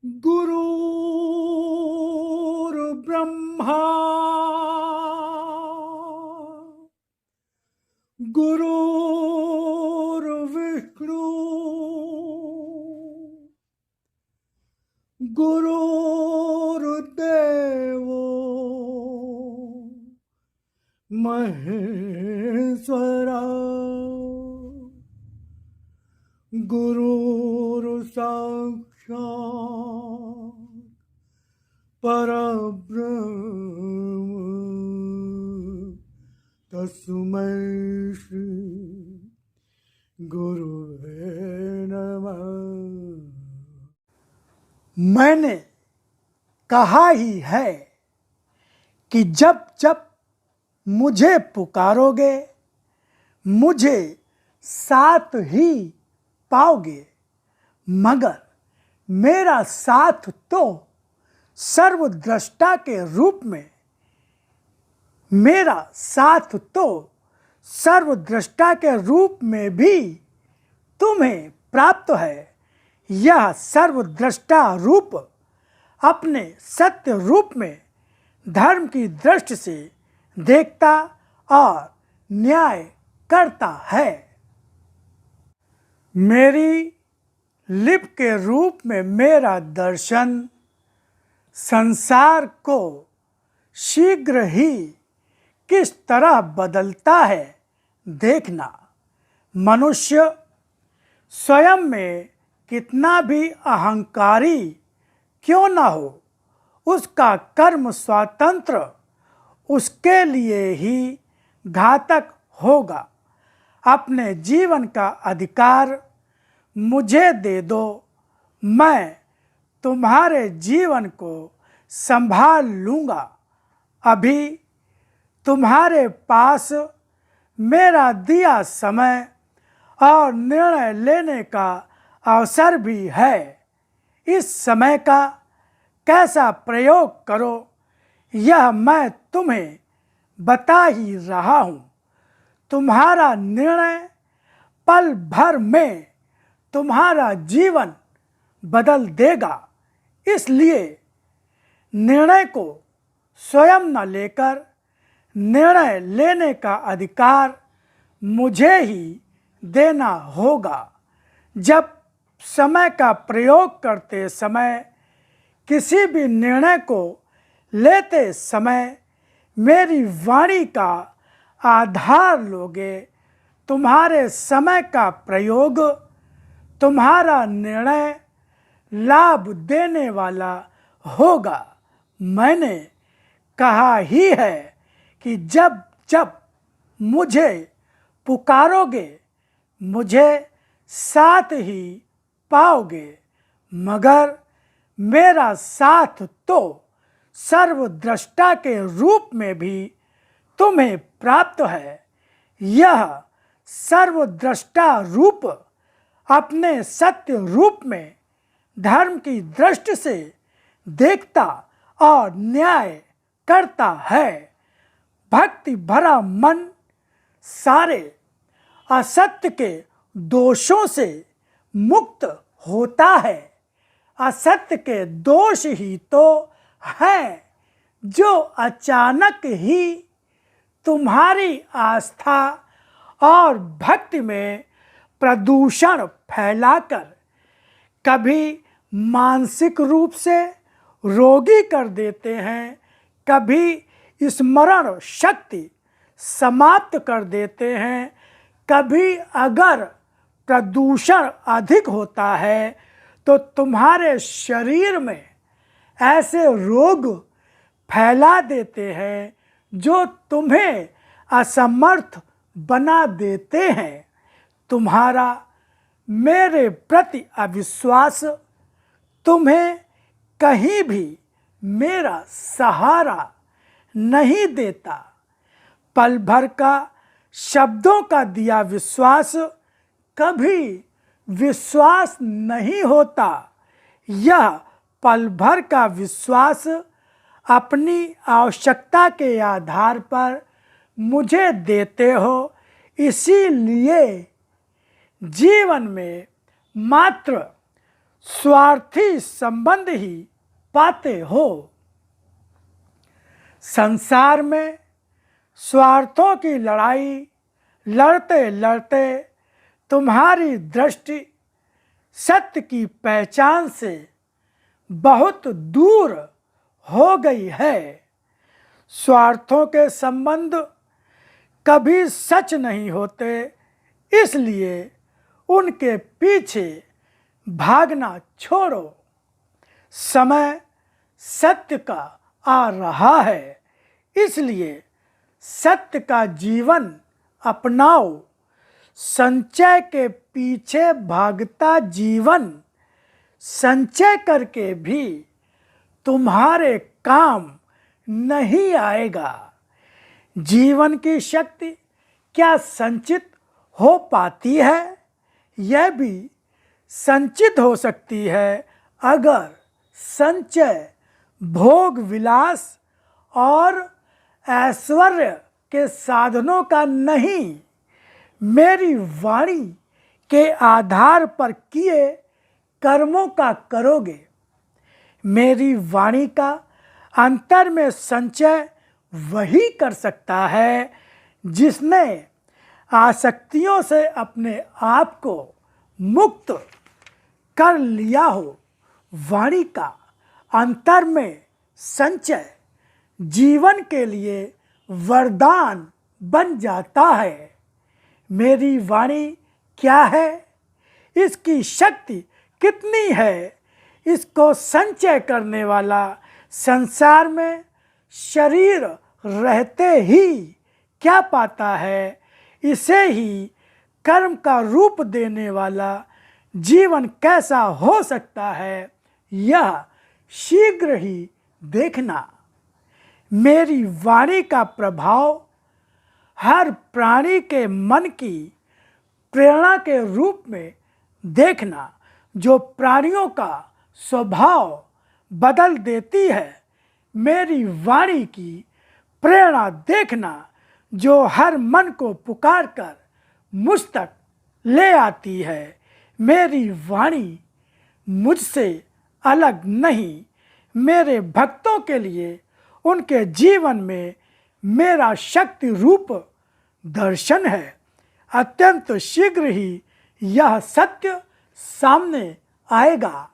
गुरुर्ब्रह्मा गुरुर्विष्णु गुरुर्देवो महेश्वरा गुरुर्साक्षात् परब्रह्म तस्मै श्री गुरुवे नमः। मैंने कहा ही है कि जब जब मुझे पुकारोगे मुझे साथ ही पाओगे, मगर मेरा साथ तो सर्वद्रष्टा के रूप में भी तुम्हें प्राप्त है। यह सर्वद्रष्टा रूप अपने सत्य रूप में धर्म की दृष्टि से देखता और न्याय करता है। मेरी लिप के रूप में मेरा दर्शन संसार को शीघ्र ही किस तरह बदलता है देखना। मनुष्य स्वयं में कितना भी अहंकारी क्यों न हो, उसका कर्म स्वतंत्र उसके लिए ही घातक होगा। अपने जीवन का अधिकार मुझे दे दो, मैं तुम्हारे जीवन को संभाल लूँगा। अभी तुम्हारे पास मेरा दिया समय और निर्णय लेने का अवसर भी है। इस समय का कैसा प्रयोग करो यह मैं तुम्हें बता ही रहा हूँ। तुम्हारा निर्णय पल भर में तुम्हारा जीवन बदल देगा। इसलिए निर्णय को स्वयं न लेकर निर्णय लेने का अधिकार मुझे ही देना होगा। जब समय का प्रयोग करते समय किसी भी निर्णय को लेते समय मेरी वाणी का आधार लोगे, तुम्हारे समय का प्रयोग, तुम्हारा निर्णय लाभ देने वाला होगा। मैंने कहा ही है कि जब जब मुझे पुकारोगे मुझे साथ ही पाओगे, मगर मेरा साथ तो सर्वद्रष्टा के रूप में भी तुम्हें प्राप्त है। यह सर्वद्रष्टा रूप अपने सत्य रूप में धर्म की दृष्टि से देखता और न्याय करता है। भक्ति भरा मन सारे असत्य के दोषों से मुक्त होता है। असत्य के दोष ही तो हैं जो अचानक ही तुम्हारी आस्था और भक्ति में प्रदूषण फैलाकर कभी मानसिक रूप से रोगी कर देते हैं, कभी स्मरण शक्ति समाप्त कर देते हैं। कभी अगर प्रदूषण अधिक होता है तो तुम्हारे शरीर में ऐसे रोग फैला देते हैं जो तुम्हें असमर्थ बना देते हैं। तुम्हारा मेरे प्रति अविश्वास तुम्हें कहीं भी मेरा सहारा नहीं देता। पल भर का शब्दों का दिया विश्वास कभी विश्वास नहीं होता। यह पल भर का विश्वास अपनी आवश्यकता के आधार पर मुझे देते हो, इसीलिए जीवन में मात्र स्वार्थी संबंध ही पाते हो। संसार में स्वार्थों की लड़ाई लड़ते लड़ते तुम्हारी दृष्टि सत्य की पहचान से बहुत दूर हो गई है। स्वार्थों के संबंध कभी सच नहीं होते, इसलिए उनके पीछे भागना छोड़ो। समय सत्य का आ रहा है, इसलिए सत्य का जीवन अपनाओ। संचय के पीछे भागता जीवन संचय करके भी तुम्हारे काम नहीं आएगा। जीवन की शक्ति क्या संचित हो पाती है? यह भी संचित हो सकती है अगर संचय भोग विलास और ऐश्वर्य के साधनों का नहीं, मेरी वाणी के आधार पर किए कर्मों का करोगे। मेरी वाणी का अंतर में संचय वही कर सकता है जिसने आसक्तियों से अपने आप को मुक्त कर लिया हो। वाणी का अंतर में संचय जीवन के लिए वरदान बन जाता है। मेरी वाणी क्या है? इसकी शक्ति कितनी है? इसको संचय करने वाला संसार में शरीर रहते ही क्या पाता है? इसे ही कर्म का रूप देने वाला जीवन कैसा हो सकता है, यह शीघ्र ही देखना। मेरी वाणी का प्रभाव हर प्राणी के मन की प्रेरणा के रूप में देखना, जो प्राणियों का स्वभाव बदल देती है। मेरी वाणी की प्रेरणा देखना, जो हर मन को पुकार कर मुझ तक ले आती है। मेरी वाणी मुझसे अलग नहीं, मेरे भक्तों के लिए उनके जीवन में मेरा शक्ति रूप दर्शन है। अत्यंत शीघ्र ही यह सत्य सामने आएगा।